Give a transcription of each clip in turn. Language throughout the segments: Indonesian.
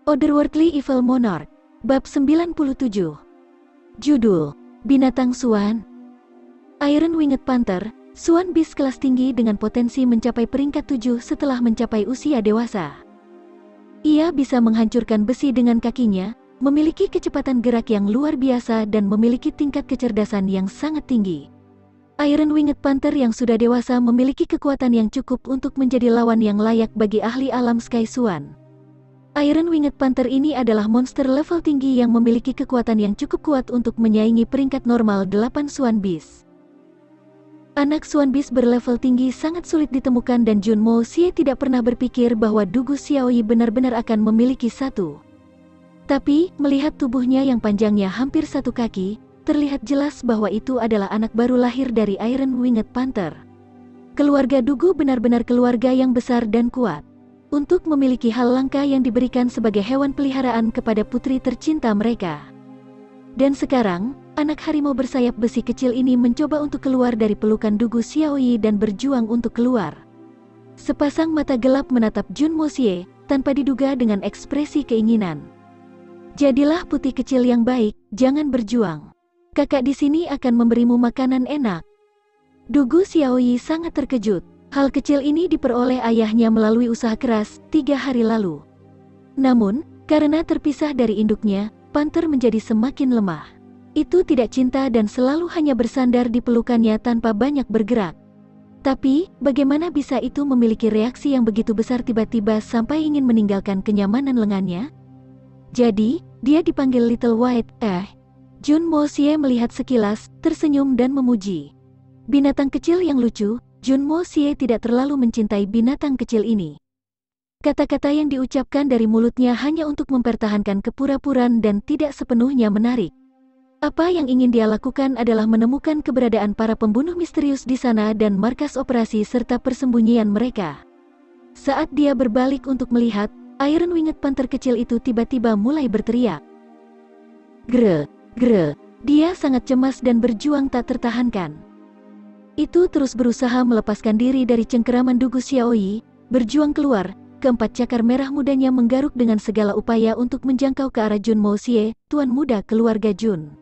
Otherworldly Evil Monarch. Bab 97. Judul: Binatang Swan. Iron Winged Panther, Swan Beast kelas tinggi dengan potensi mencapai peringkat 7 setelah mencapai usia dewasa. Ia bisa menghancurkan besi dengan kakinya, memiliki kecepatan gerak yang luar biasa dan memiliki tingkat kecerdasan yang sangat tinggi. Iron Winged Panther yang sudah dewasa memiliki kekuatan yang cukup untuk menjadi lawan yang layak bagi ahli alam Sky Swan. Iron Winged Panther ini adalah monster level tinggi yang memiliki kekuatan yang cukup kuat untuk menyaingi peringkat normal 8 Swan Beast. Anak Swan Beast berlevel tinggi sangat sulit ditemukan dan Junmo Xie tidak pernah berpikir bahwa Dugu Xiaoyi benar-benar akan memiliki satu. Tapi, melihat tubuhnya yang panjangnya hampir 1 kaki, terlihat jelas bahwa itu adalah anak baru lahir dari Iron Winged Panther. Keluarga Dugu benar-benar keluarga yang besar dan kuat. Untuk memiliki hal langka yang diberikan sebagai hewan peliharaan kepada putri tercinta mereka. Dan sekarang, anak harimau bersayap besi kecil ini mencoba untuk keluar dari pelukan Dugu Xiaoyi dan berjuang untuk keluar. Sepasang mata gelap menatap Junmo Xie, tanpa diduga dengan ekspresi keinginan. Jadilah putih kecil yang baik, jangan berjuang. Kakak di sini akan memberimu makanan enak. Dugu Xiaoyi sangat terkejut. Hal kecil ini diperoleh ayahnya melalui usaha keras 3 hari lalu. Namun, karena terpisah dari induknya, Panther menjadi semakin lemah. Itu tidak cinta dan selalu hanya bersandar di pelukannya tanpa banyak bergerak. Tapi, bagaimana bisa itu memiliki reaksi yang begitu besar tiba-tiba sampai ingin meninggalkan kenyamanan lengannya? Jadi, dia dipanggil Little White. Junmo Xie melihat sekilas, tersenyum dan memuji. Binatang kecil yang lucu. Junmo Xie tidak terlalu mencintai binatang kecil ini. Kata-kata yang diucapkan dari mulutnya hanya untuk mempertahankan kepura-puraan dan tidak sepenuhnya menarik. Apa yang ingin dia lakukan adalah menemukan keberadaan para pembunuh misterius di sana dan markas operasi serta persembunyian mereka. Saat dia berbalik untuk melihat, Iron Winged Panther kecil itu tiba-tiba mulai berteriak. Gre. Dia sangat cemas dan berjuang tak tertahankan. Itu terus berusaha melepaskan diri dari cengkeraman Dugu Xiaoyi, berjuang keluar. Keempat cakar merah mudanya menggaruk dengan segala upaya untuk menjangkau ke arah Junmo Xie, tuan muda keluarga Jun.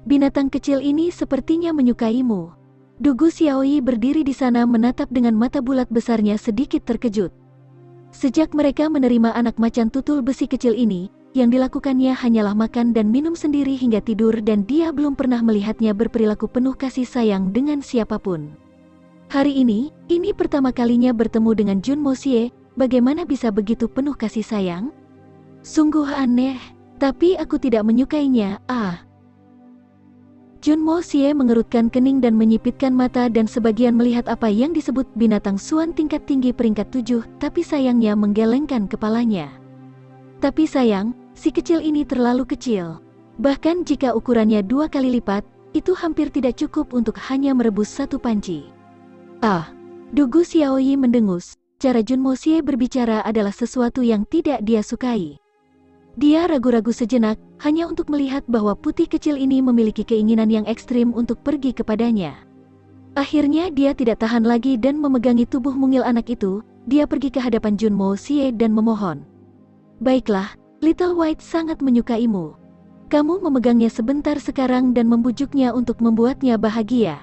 Binatang kecil ini sepertinya menyukaimu. Dugu Xiaoyi berdiri di sana menatap dengan mata bulat besarnya sedikit terkejut. Sejak mereka menerima anak macan tutul besi kecil ini, yang dilakukannya hanyalah makan dan minum sendiri hingga tidur dan dia belum pernah melihatnya berperilaku penuh kasih sayang dengan siapapun. Hari ini pertama kalinya bertemu dengan Junmo Xie, bagaimana bisa begitu penuh kasih sayang? Sungguh aneh, tapi aku tidak menyukainya. Junmo Xie mengerutkan kening dan menyipitkan mata dan sebagian melihat apa yang disebut binatang Swan tingkat tinggi peringkat 7, tapi sayangnya menggelengkan kepalanya. Tapi sayang, si kecil ini terlalu kecil. Bahkan jika ukurannya 2 kali lipat, itu hampir tidak cukup untuk hanya merebus 1 panci. Dugu Xiaoyi mendengus. Cara Junmo Xie berbicara adalah sesuatu yang tidak dia sukai. Dia ragu-ragu sejenak, hanya untuk melihat bahwa putih kecil ini memiliki keinginan yang ekstrim untuk pergi kepadanya. Akhirnya dia tidak tahan lagi dan memegangi tubuh mungil anak itu. Dia pergi ke hadapan Junmo Xie dan memohon. Baiklah, Little White sangat menyukaimu. Kamu memegangnya sebentar sekarang dan membujuknya untuk membuatnya bahagia.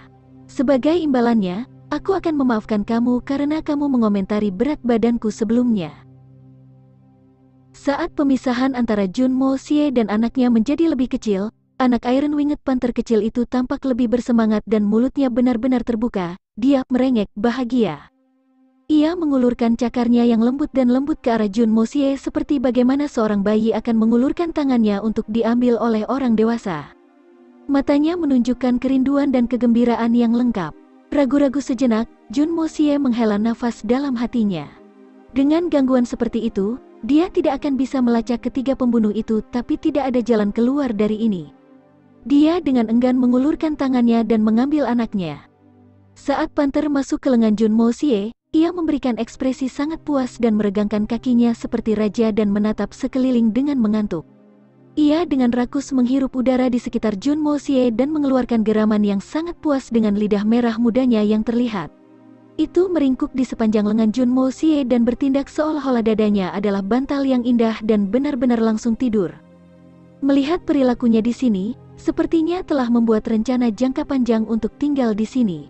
Sebagai imbalannya, aku akan memaafkan kamu karena kamu mengomentari berat badanku sebelumnya. Saat pemisahan antara Junmo Xie dan anaknya menjadi lebih kecil, anak Iron Winged Panther kecil itu tampak lebih bersemangat dan mulutnya benar-benar terbuka. Dia merengek bahagia. Ia mengulurkan cakarnya yang lembut dan lembut ke arah Junmo Xie seperti bagaimana seorang bayi akan mengulurkan tangannya untuk diambil oleh orang dewasa. Matanya menunjukkan kerinduan dan kegembiraan yang lengkap. Ragu-ragu sejenak, Junmo Xie menghela nafas dalam hatinya. Dengan gangguan seperti itu, dia tidak akan bisa melacak ketiga pembunuh itu, tapi tidak ada jalan keluar dari ini. Dia dengan enggan mengulurkan tangannya dan mengambil anaknya. Saat Panther masuk ke lengan Junmo Xie, ia memberikan ekspresi sangat puas dan meregangkan kakinya seperti raja dan menatap sekeliling dengan mengantuk. Ia dengan rakus menghirup udara di sekitar Junmo Xie dan mengeluarkan geraman yang sangat puas dengan lidah merah mudanya yang terlihat. Itu meringkuk di sepanjang lengan Jun Mo Xie dan bertindak seolah-olah dadanya adalah bantal yang indah dan benar-benar langsung tidur. Melihat perilakunya di sini, sepertinya telah membuat rencana jangka panjang untuk tinggal di sini.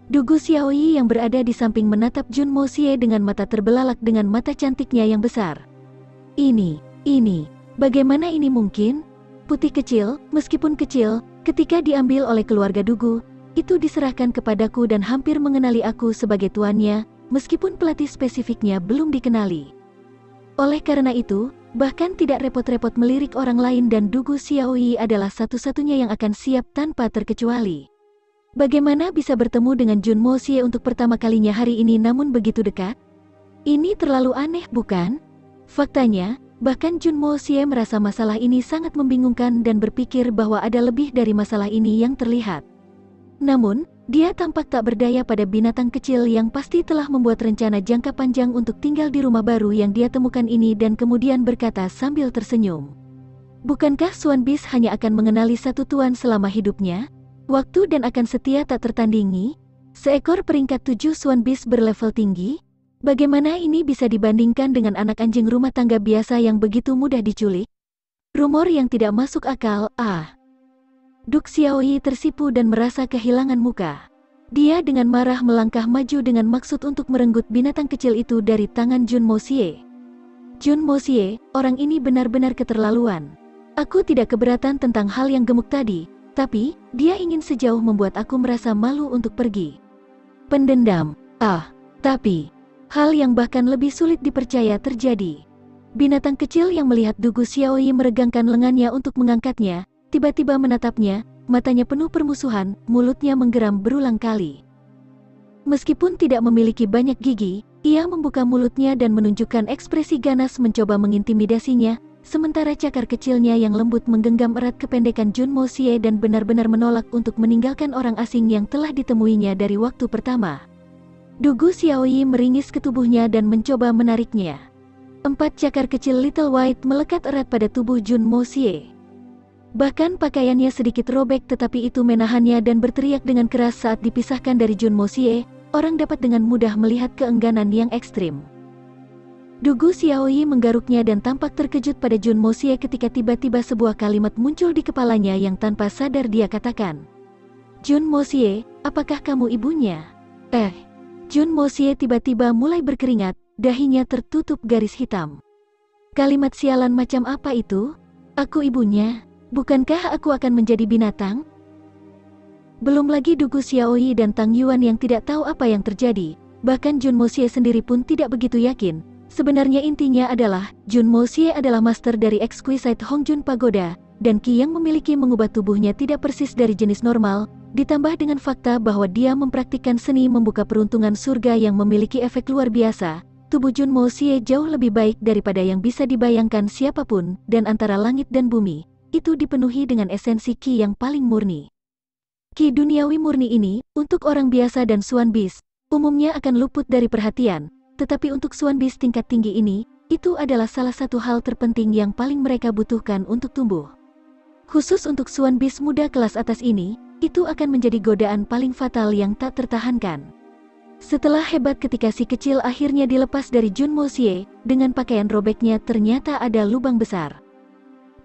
Dugu Xiaoyi yang berada di samping menatap Jun Mo Xie dengan mata terbelalak dengan mata cantiknya yang besar. Ini, bagaimana ini mungkin? Putih kecil, meskipun kecil, ketika diambil oleh keluarga Dugu, itu diserahkan kepadaku dan hampir mengenali aku sebagai tuannya, meskipun pelatih spesifiknya belum dikenali. Oleh karena itu, bahkan tidak repot-repot melirik orang lain dan Dugu Xiaoyi adalah satu-satunya yang akan siap tanpa terkecuali. Bagaimana bisa bertemu dengan Jun Mo Xie untuk pertama kalinya hari ini namun begitu dekat? Ini terlalu aneh bukan? Faktanya, bahkan Jun Mo Xie merasa masalah ini sangat membingungkan dan berpikir bahwa ada lebih dari masalah ini yang terlihat. Namun, dia tampak tak berdaya pada binatang kecil yang pasti telah membuat rencana jangka panjang untuk tinggal di rumah baru yang dia temukan ini dan kemudian berkata sambil tersenyum. Bukankah Suan Bis hanya akan mengenali satu tuan selama hidupnya? Waktu dan akan setia tak tertandingi? Seekor peringkat 7 Suan Bis berlevel tinggi? Bagaimana ini bisa dibandingkan dengan anak anjing rumah tangga biasa yang begitu mudah diculik? Rumor yang tidak masuk akal, Dugu Xiaoyi tersipu dan merasa kehilangan muka. Dia dengan marah melangkah maju dengan maksud untuk merenggut binatang kecil itu dari tangan Jun Mo Xie. Jun Mo Xie, orang ini benar-benar keterlaluan. Aku tidak keberatan tentang hal yang gemuk tadi, tapi dia ingin sejauh membuat aku merasa malu untuk pergi. Pendendam, tapi hal yang bahkan lebih sulit dipercaya terjadi. Binatang kecil yang melihat Dugu Xiaoyi meregangkan lengannya untuk mengangkatnya, tiba-tiba menatapnya, matanya penuh permusuhan, mulutnya menggeram berulang kali. Meskipun tidak memiliki banyak gigi, ia membuka mulutnya dan menunjukkan ekspresi ganas mencoba mengintimidasinya, sementara cakar kecilnya yang lembut menggenggam erat kependekan Jun Mo Xie dan benar-benar menolak untuk meninggalkan orang asing yang telah ditemuinya dari waktu pertama. Dugu Xiaoyi meringis ke tubuhnya dan mencoba menariknya. 4 cakar kecil Little White melekat erat pada tubuh Jun Mo Xie. Bahkan pakaiannya sedikit robek tetapi itu menahannya dan berteriak dengan keras saat dipisahkan dari Jun Mo Xie, orang dapat dengan mudah melihat keengganan yang ekstrim. Dugu Xiaoyi menggaruknya dan tampak terkejut pada Jun Mo Xie ketika tiba-tiba sebuah kalimat muncul di kepalanya yang tanpa sadar dia katakan. Jun Mo Xie, apakah kamu ibunya? Jun Mo Xie tiba-tiba mulai berkeringat, dahinya tertutup garis hitam. Kalimat sialan macam apa itu? Aku ibunya? Bukankah aku akan menjadi binatang? Belum lagi Dugu Xiaoyi dan Tang Yuan yang tidak tahu apa yang terjadi, bahkan Jun Mo Xie sendiri pun tidak begitu yakin. Sebenarnya intinya adalah, Jun Mo Xie adalah master dari Exquisite Hongjun Pagoda, dan Qi yang memiliki mengubah tubuhnya tidak persis dari jenis normal, ditambah dengan fakta bahwa dia mempraktikkan seni membuka peruntungan surga yang memiliki efek luar biasa. Tubuh Jun Mo Xie jauh lebih baik daripada yang bisa dibayangkan siapapun, dan antara langit dan bumi, itu dipenuhi dengan esensi Qi yang paling murni. Qi duniawi murni ini, untuk orang biasa dan Suan Bis, umumnya akan luput dari perhatian, tetapi untuk Suan Bis tingkat tinggi ini, itu adalah salah satu hal terpenting yang paling mereka butuhkan untuk tumbuh. Khusus untuk Suan Bis muda kelas atas ini, itu akan menjadi godaan paling fatal yang tak tertahankan. Setelah hebat ketika si kecil akhirnya dilepas dari Jun Mo Xie, dengan pakaian robeknya ternyata ada lubang besar.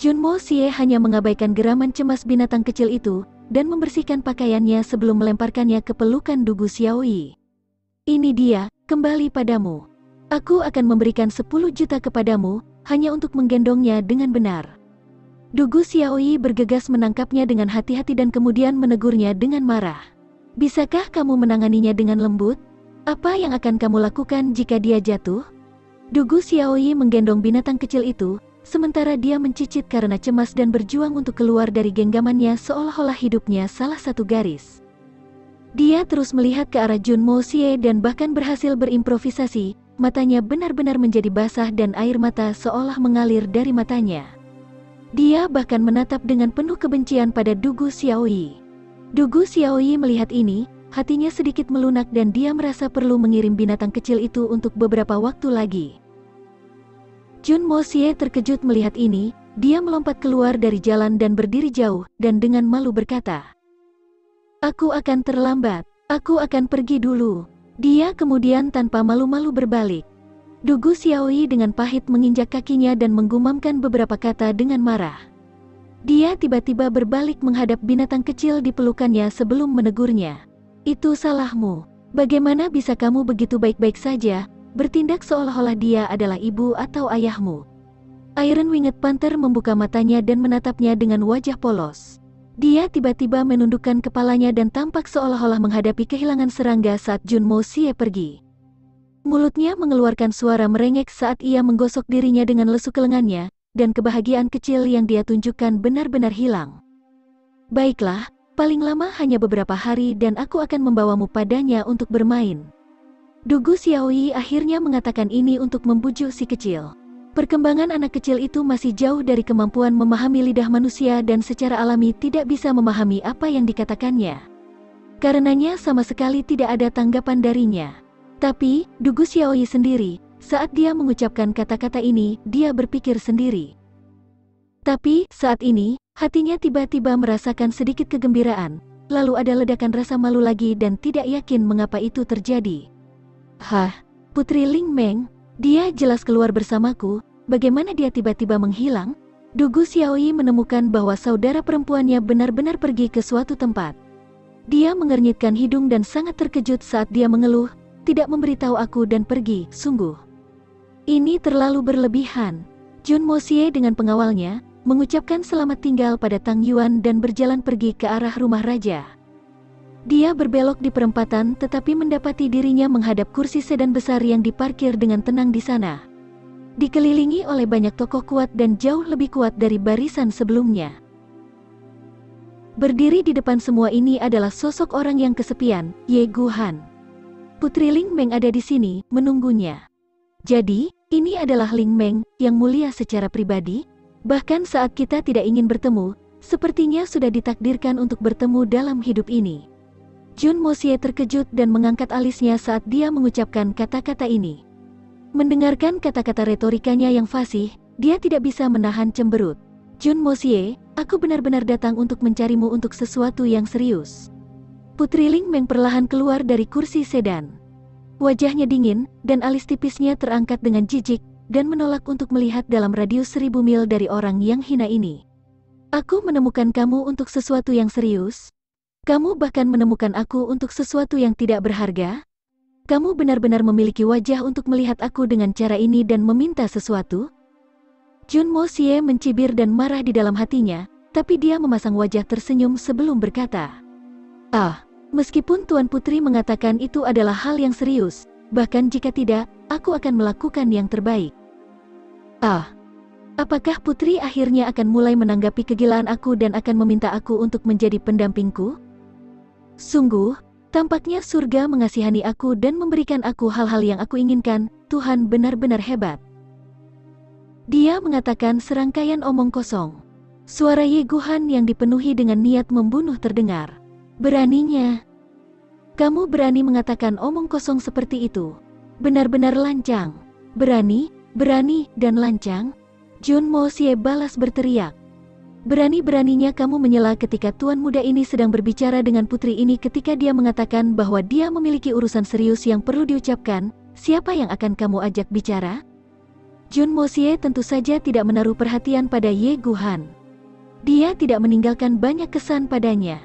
Jun Mo Xie hanya mengabaikan geraman cemas binatang kecil itu, dan membersihkan pakaiannya sebelum melemparkannya ke pelukan Dugu Xiaoyi. Ini dia, kembali padamu. Aku akan memberikan 10 juta kepadamu, hanya untuk menggendongnya dengan benar. Dugu Xiaoyi bergegas menangkapnya dengan hati-hati dan kemudian menegurnya dengan marah. Bisakah kamu menanganinya dengan lembut? Apa yang akan kamu lakukan jika dia jatuh? Dugu Xiaoyi menggendong binatang kecil itu, sementara dia mencicit karena cemas dan berjuang untuk keluar dari genggamannya seolah-olah hidupnya salah satu garis. Dia terus melihat ke arah Jun Mo Xie dan bahkan berhasil berimprovisasi, matanya benar-benar menjadi basah dan air mata seolah mengalir dari matanya. Dia bahkan menatap dengan penuh kebencian pada Dugu Xiaoyi. Dugu Xiaoyi melihat ini, hatinya sedikit melunak dan dia merasa perlu mengirim binatang kecil itu untuk beberapa waktu lagi. Jun Mo Xie terkejut melihat ini, dia melompat keluar dari jalan dan berdiri jauh, dan dengan malu berkata, Aku akan terlambat, aku akan pergi dulu. Dia kemudian tanpa malu-malu berbalik. Dugu Xiaoyi dengan pahit menginjak kakinya dan menggumamkan beberapa kata dengan marah. Dia tiba-tiba berbalik menghadap binatang kecil di pelukannya sebelum menegurnya. Itu salahmu. Bagaimana bisa kamu begitu baik-baik saja, bertindak seolah-olah dia adalah ibu atau ayahmu? Iron Winged Panther membuka matanya dan menatapnya dengan wajah polos. Dia tiba-tiba menundukkan kepalanya dan tampak seolah-olah menghadapi kehilangan serangga saat Junmo Xie pergi. Mulutnya mengeluarkan suara merengek saat ia menggosok dirinya dengan lesu ke lengannya, dan kebahagiaan kecil yang dia tunjukkan benar-benar hilang. Baiklah, paling lama hanya beberapa hari dan aku akan membawamu padanya untuk bermain. Dugu Xiaoyi akhirnya mengatakan ini untuk membujuk si kecil. Perkembangan anak kecil itu masih jauh dari kemampuan memahami lidah manusia dan secara alami tidak bisa memahami apa yang dikatakannya. Karenanya sama sekali tidak ada tanggapan darinya. Tapi, Dugu Xiaoyi sendiri, saat dia mengucapkan kata-kata ini, dia berpikir sendiri. Tapi, saat ini, hatinya tiba-tiba merasakan sedikit kegembiraan, lalu ada ledakan rasa malu lagi dan tidak yakin mengapa itu terjadi. Hah, Putri Ling Meng? Dia jelas keluar bersamaku, bagaimana dia tiba-tiba menghilang? Dugu Xiaoyi menemukan bahwa saudara perempuannya benar-benar pergi ke suatu tempat. Dia mengernyitkan hidung dan sangat terkejut saat dia mengeluh, tidak memberitahu aku dan pergi, sungguh. Ini terlalu berlebihan. Junmo Xie dengan pengawalnya, mengucapkan selamat tinggal pada Tang Yuan dan berjalan pergi ke arah rumah raja. Dia berbelok di perempatan tetapi mendapati dirinya menghadap kursi sedan besar yang diparkir dengan tenang di sana. Dikelilingi oleh banyak tokoh kuat dan jauh lebih kuat dari barisan sebelumnya. Berdiri di depan semua ini adalah sosok orang yang kesepian, Ye Guhan. Putri Ling Meng ada di sini, menunggunya. Jadi, ini adalah Ling Meng, yang mulia secara pribadi? Bahkan saat kita tidak ingin bertemu, sepertinya sudah ditakdirkan untuk bertemu dalam hidup ini. Junmo Xie terkejut dan mengangkat alisnya saat dia mengucapkan kata-kata ini. Mendengarkan kata-kata retorikanya yang fasih, dia tidak bisa menahan cemberut. Junmo Xie, aku benar-benar datang untuk mencarimu untuk sesuatu yang serius. Putri Ling Meng perlahan keluar dari kursi sedan. Wajahnya dingin, dan alis tipisnya terangkat dengan jijik, dan menolak untuk melihat dalam radius 1000 mil dari orang yang hina ini. Aku menemukan kamu untuk sesuatu yang serius? Kamu bahkan menemukan aku untuk sesuatu yang tidak berharga? Kamu benar-benar memiliki wajah untuk melihat aku dengan cara ini dan meminta sesuatu? Junmo Xie mencibir dan marah di dalam hatinya, tapi dia memasang wajah tersenyum sebelum berkata, meskipun Tuan Putri mengatakan itu adalah hal yang serius, bahkan jika tidak, aku akan melakukan yang terbaik. Apakah Putri akhirnya akan mulai menanggapi kegilaan aku dan akan meminta aku untuk menjadi pendampingku? Sungguh, tampaknya surga mengasihani aku dan memberikan aku hal-hal yang aku inginkan. Tuhan benar-benar hebat. Dia mengatakan serangkaian omong kosong. Suara Ye Guhan yang dipenuhi dengan niat membunuh terdengar. Beraninya. Kamu berani mengatakan omong kosong seperti itu. Benar-benar lancang. Berani, dan lancang. Junmo Xie balas berteriak. Berani-beraninya kamu menyela ketika tuan muda ini sedang berbicara dengan putri ini ketika dia mengatakan bahwa dia memiliki urusan serius yang perlu diucapkan. Siapa yang akan kamu ajak bicara? Junmo Xie tentu saja tidak menaruh perhatian pada Ye Guhan. Dia tidak meninggalkan banyak kesan padanya.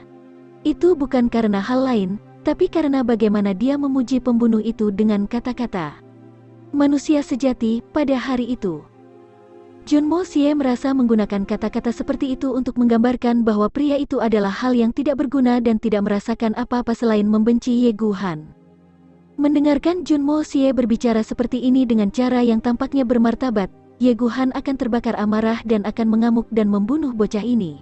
Itu bukan karena hal lain, tapi karena bagaimana dia memuji pembunuh itu dengan kata-kata manusia sejati pada hari itu. Junmo Xie merasa menggunakan kata-kata seperti itu untuk menggambarkan bahwa pria itu adalah hal yang tidak berguna dan tidak merasakan apa-apa selain membenci Ye Guhan. Mendengarkan Junmo Xie berbicara seperti ini dengan cara yang tampaknya bermartabat, Ye Guhan akan terbakar amarah dan akan mengamuk dan membunuh bocah ini.